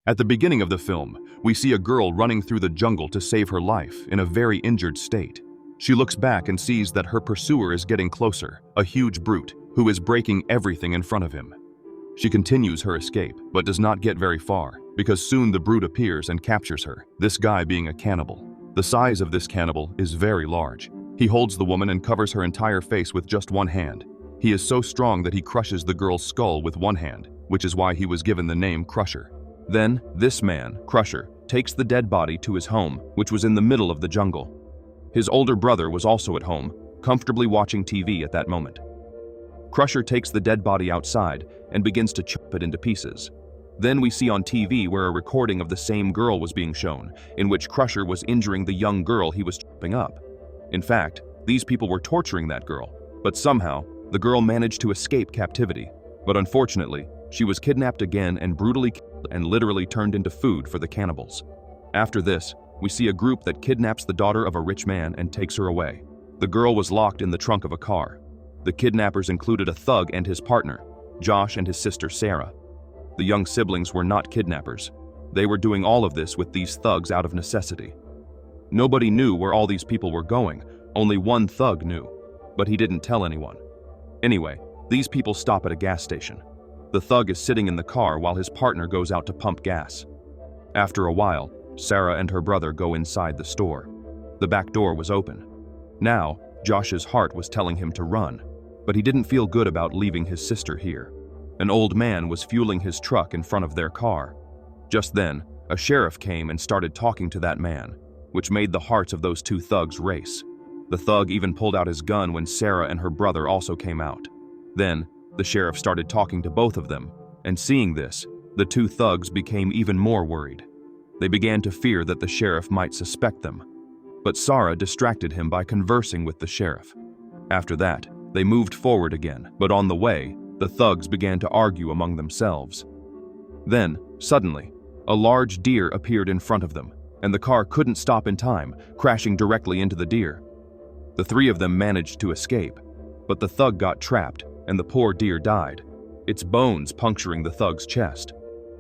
At the beginning of the film, we see a girl running through the jungle to save her life in a very injured state. She looks back and sees that her pursuer is getting closer, a huge brute who is breaking everything in front of him. She continues her escape, but does not get very far, because soon the brute appears and captures her, this guy being a cannibal. The size of this cannibal is very large. He holds the woman and covers her entire face with just one hand. He is so strong that he crushes the girl's skull with one hand, which is why he was given the name Crusher. Then, this man, Crusher, takes the dead body to his home, which was in the middle of the jungle. His older brother was also at home, comfortably watching TV at that moment. Crusher takes the dead body outside and begins to chop it into pieces. Then we see on TV where a recording of the same girl was being shown, in which Crusher was injuring the young girl he was chopping up. In fact, these people were torturing that girl, but somehow, the girl managed to escape captivity. But unfortunately, she was kidnapped again and brutally killed and literally turned into food for the cannibals. After this, we see a group that kidnaps the daughter of a rich man and takes her away. The girl was locked in the trunk of a car. The kidnappers included a thug and his partner, Josh, and his sister Sarah. The young siblings were not kidnappers. They were doing all of this with these thugs out of necessity. Nobody knew where all these people were going, only one thug knew, but he didn't tell anyone. Anyway, these people stop at a gas station. The thug is sitting in the car while his partner goes out to pump gas. After a while, Sarah and her brother go inside the store. The back door was open. Now, Josh's heart was telling him to run, but he didn't feel good about leaving his sister here. An old man was fueling his truck in front of their car. Just then, a sheriff came and started talking to that man, which made the hearts of those two thugs race. The thug even pulled out his gun when Sarah and her brother also came out. Then, the sheriff started talking to both of them, and seeing this, the two thugs became even more worried. They began to fear that the sheriff might suspect them. But Sarah distracted him by conversing with the sheriff. After that, they moved forward again, but on the way, the thugs began to argue among themselves. Then, suddenly, a large deer appeared in front of them, and the car couldn't stop in time, crashing directly into the deer. The three of them managed to escape, but the thug got trapped, and the poor deer died, its bones puncturing the thug's chest.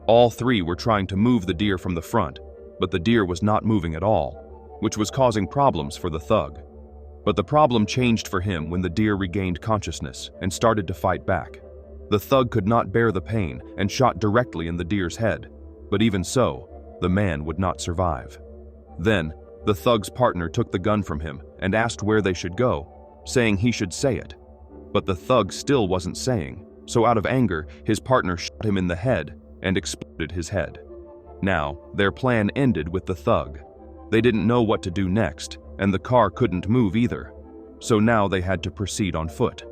All three were trying to move the deer from the front, but the deer was not moving at all, which was causing problems for the thug. But the problem changed for him when the deer regained consciousness and started to fight back. The thug could not bear the pain and shot directly in the deer's head, but even so, the man would not survive. Then, the thug's partner took the gun from him and asked where they should go, saying he should say it. But the thug still wasn't saying, so out of anger, his partner shot him in the head and exploded his head. Now, their plan ended with the thug. They didn't know what to do next, and the car couldn't move either, so now they had to proceed on foot.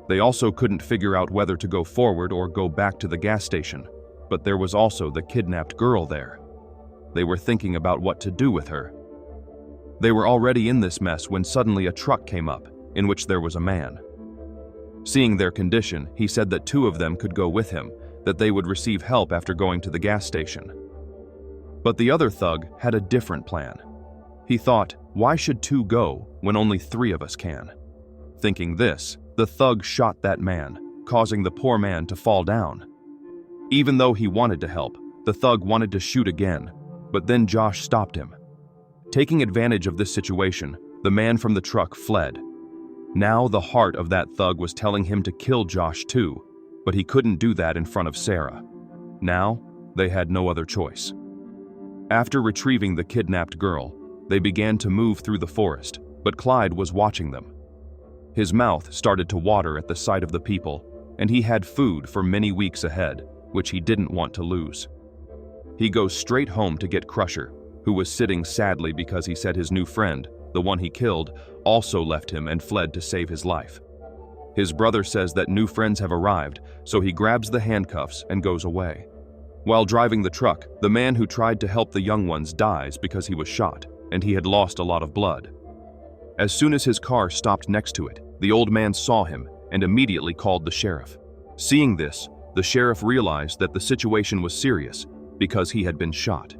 They also couldn't figure out whether to go forward or go back to the gas station, but there was also the kidnapped girl there. They were thinking about what to do with her. They were already in this mess when suddenly a truck came up, in which there was a man. Seeing their condition, he said that two of them could go with him, that they would receive help after going to the gas station. But the other thug had a different plan. He thought, why should two go when only three of us can? Thinking this, the thug shot that man, causing the poor man to fall down. Even though he wanted to help, the thug wanted to shoot again, but then Josh stopped him. Taking advantage of this situation, the man from the truck fled. Now the heart of that thug was telling him to kill Josh too, but he couldn't do that in front of Sarah. Now, they had no other choice. After retrieving the kidnapped girl, they began to move through the forest, but Clyde was watching them. His mouth started to water at the sight of the people, and he had food for many weeks ahead, which he didn't want to lose. He goes straight home to get Crusher, who was sitting sadly because he said his new friend, the one he killed, also left him and fled to save his life. His brother says that new friends have arrived, so he grabs the handcuffs and goes away. While driving the truck, the man who tried to help the young ones dies because he was shot, and he had lost a lot of blood. As soon as his car stopped next to it, the old man saw him and immediately called the sheriff. Seeing this, the sheriff realized that the situation was serious because he had been shot.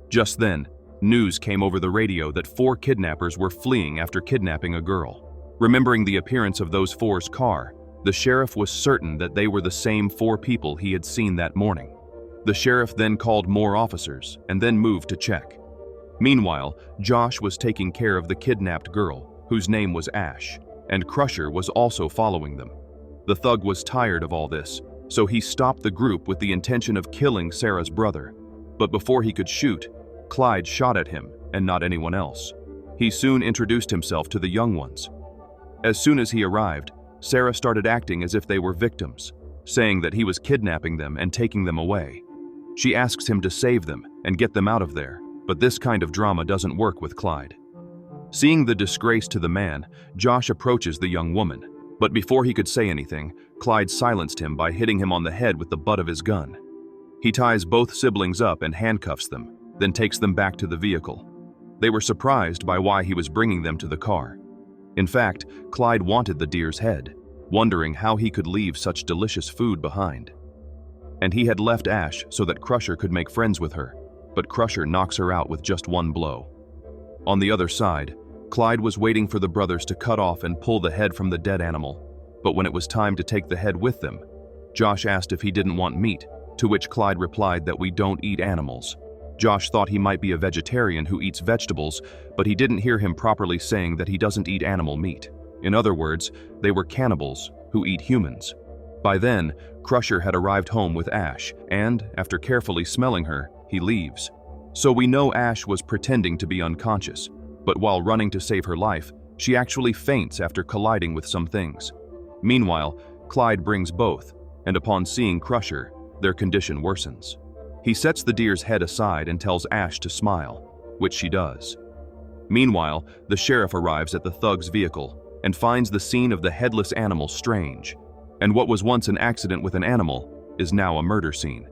Just then, news came over the radio that 4 kidnappers were fleeing after kidnapping a girl. Remembering the appearance of those 4's car, the sheriff was certain that they were the same 4 people he had seen that morning. The sheriff then called more officers and then moved to check. Meanwhile, Josh was taking care of the kidnapped girl, whose name was Ash, and Crusher was also following them. The thug was tired of all this, so he stopped the group with the intention of killing Sarah's brother. But before he could shoot, Clyde shot at him and not anyone else. He soon introduced himself to the young ones. As soon as he arrived, Sarah started acting as if they were victims, saying that he was kidnapping them and taking them away. She asks him to save them and get them out of there, but this kind of drama doesn't work with Clyde. Seeing the disgrace to the man, Josh approaches the young woman, but before he could say anything, Clyde silenced him by hitting him on the head with the butt of his gun. He ties both siblings up and handcuffs them, then takes them back to the vehicle. They were surprised by why he was bringing them to the car. In fact, Clyde wanted the deer's head, wondering how he could leave such delicious food behind. And he had left Ash so that Crusher could make friends with her, but Crusher knocks her out with just one blow. On the other side, Clyde was waiting for the brothers to cut off and pull the head from the dead animal, but when it was time to take the head with them, Josh asked if he didn't want meat, to which Clyde replied that we don't eat animals. Josh thought he might be a vegetarian who eats vegetables, but he didn't hear him properly saying that he doesn't eat animal meat. In other words, they were cannibals who eat humans. By then, Crusher had arrived home with Ash, and, after carefully smelling her, he leaves. So we know Ash was pretending to be unconscious, but while running to save her life, she actually faints after colliding with some things. Meanwhile, Clyde brings both, and upon seeing Crusher, their condition worsens. He sets the deer's head aside and tells Ash to smile, which she does. Meanwhile, the sheriff arrives at the thug's vehicle and finds the scene of the headless animal strange, and what was once an accident with an animal is now a murder scene.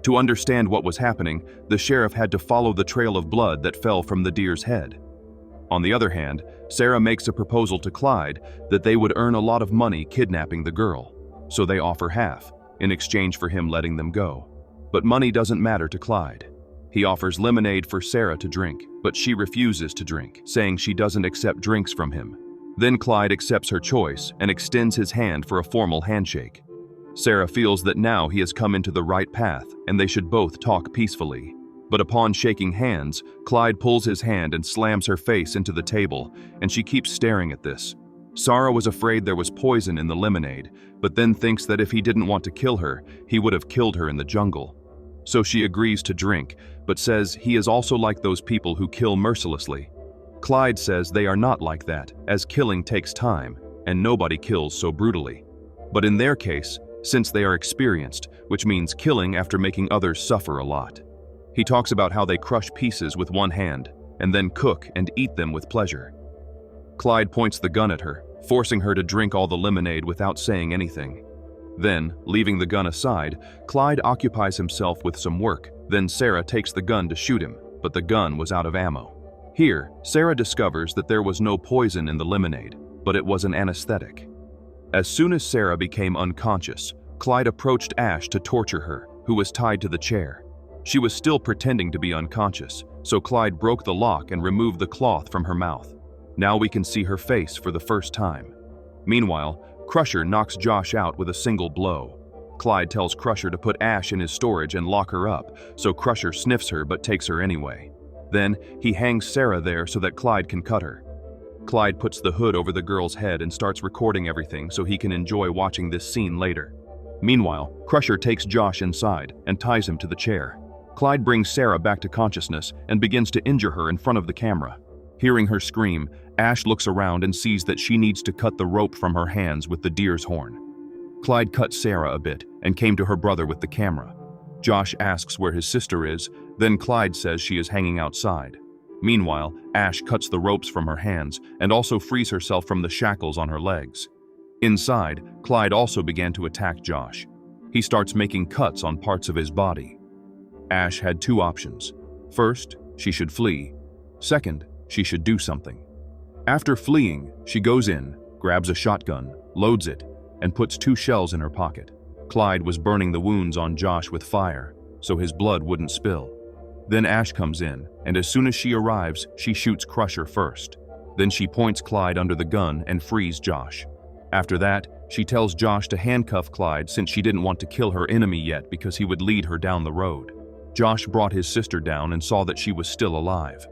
To understand what was happening, the sheriff had to follow the trail of blood that fell from the deer's head. On the other hand, Sarah makes a proposal to Clyde that they would earn a lot of money kidnapping the girl, so they offer half, in exchange for him letting them go. But money doesn't matter to Clyde. He offers lemonade for Sarah to drink, but she refuses to drink, saying she doesn't accept drinks from him. Then Clyde accepts her choice and extends his hand for a formal handshake. Sarah feels that now he has come into the right path and they should both talk peacefully. But upon shaking hands, Clyde pulls his hand and slams her face into the table, and she keeps staring at this. Sarah was afraid there was poison in the lemonade, but then thinks that if he didn't want to kill her, he would have killed her in the jungle. So she agrees to drink, but says he is also like those people who kill mercilessly. Clyde says they are not like that, as killing takes time, and nobody kills so brutally. But in their case, since they are experienced, which means killing after making others suffer a lot. He talks about how they crush pieces with one hand, and then cook and eat them with pleasure. Clyde points the gun at her, forcing her to drink all the lemonade without saying anything. Then, leaving the gun aside, Clyde occupies himself with some work. Then Sarah takes the gun to shoot him, but the gun was out of ammo. Here, Sarah discovers that there was no poison in the lemonade, but it was an anesthetic. As soon as Sarah became unconscious, Clyde approached Ash to torture her, who was tied to the chair. She was still pretending to be unconscious, so Clyde broke the lock and removed the cloth from her mouth. Now we can see her face for the first time. Meanwhile, Crusher knocks Josh out with a single blow. Clyde tells Crusher to put Ash in his storage and lock her up, so Crusher sniffs her but takes her anyway. Then, he hangs Sarah there so that Clyde can cut her. Clyde puts the hood over the girl's head and starts recording everything so he can enjoy watching this scene later. Meanwhile, Crusher takes Josh inside and ties him to the chair. Clyde brings Sarah back to consciousness and begins to injure her in front of the camera. Hearing her scream, Ash looks around and sees that she needs to cut the rope from her hands with the deer's horn. Clyde cut Sarah a bit and came to her brother with the camera. Josh asks where his sister is, then Clyde says she is hanging outside. Meanwhile, Ash cuts the ropes from her hands and also frees herself from the shackles on her legs. Inside, Clyde also began to attack Josh. He starts making cuts on parts of his body. Ash had two options. First, she should flee. Second, she should do something. After fleeing, she goes in, grabs a shotgun, loads it, and puts 2 shells in her pocket. Clyde was burning the wounds on Josh with fire, so his blood wouldn't spill. Then Ash comes in, and as soon as she arrives, she shoots Crusher first. Then she points Clyde under the gun and frees Josh. After that, She tells Josh to handcuff Clyde since she didn't want to kill her enemy yet because he would lead her down the road. Josh brought his sister down and saw that she was still alive.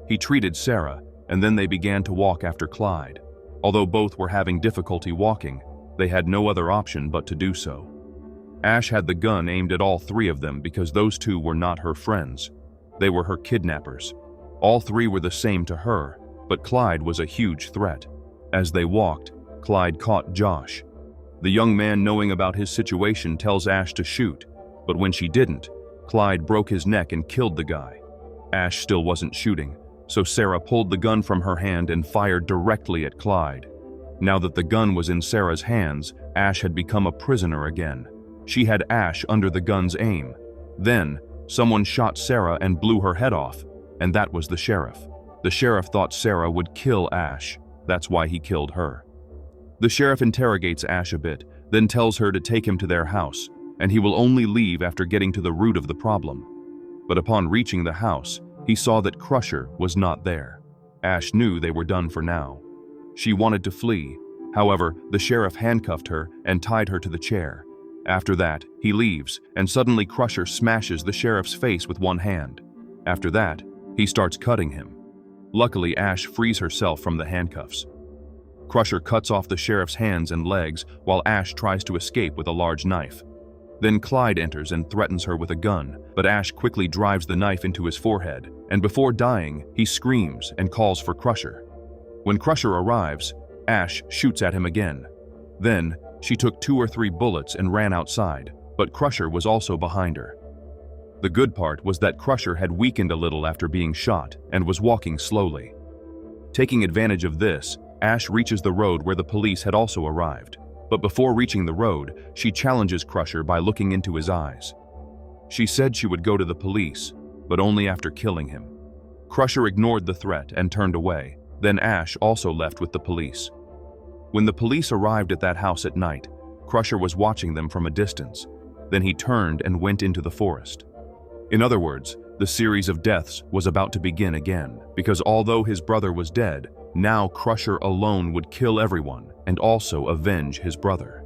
He treated Sarah, and then they began to walk after Clyde. Although both were having difficulty walking, they had no other option but to do so. Ash had the gun aimed at all three of them because those two were not her friends. They were her kidnappers. All three were the same to her, but Clyde was a huge threat. As they walked, Clyde caught Josh. The young man, knowing about his situation, tells Ash to shoot, but when she didn't, Clyde broke his neck and killed the guy. Ash still wasn't shooting, so Sarah pulled the gun from her hand and fired directly at Clyde. Now that the gun was in Sarah's hands, Ash had become a prisoner again. She had Ash under the gun's aim. Then, someone shot Sarah and blew her head off, and that was the sheriff. The sheriff thought Sarah would kill Ash. That's why he killed her. The sheriff interrogates Ash a bit, then tells her to take him to their house, and he will only leave after getting to the root of the problem. But upon reaching the house, he saw that Crusher was not there. Ash knew they were done for now. She wanted to flee. However, the sheriff handcuffed her and tied her to the chair. After that, he leaves, and suddenly Crusher smashes the sheriff's face with one hand. After that, he starts cutting him. Luckily, Ash frees herself from the handcuffs. Crusher cuts off the sheriff's hands and legs while Ash tries to escape with a large knife. Then Clyde enters and threatens her with a gun, but Ash quickly drives the knife into his forehead, and before dying, he screams and calls for Crusher. When Crusher arrives, Ash shoots at him again. Then, she took 2 or 3 bullets and ran outside, but Crusher was also behind her. The good part was that Crusher had weakened a little after being shot and was walking slowly. Taking advantage of this, Ash reaches the road where the police had also arrived. But before reaching the road, she challenges Crusher by looking into his eyes. She said she would go to the police, but only after killing him. Crusher ignored the threat and turned away. Then Ash also left with the police. When the police arrived at that house at night, Crusher was watching them from a distance. Then he turned and went into the forest. In other words, the series of deaths was about to begin again, because although his brother was dead, now Crusher alone would kill everyone and also avenge his brother.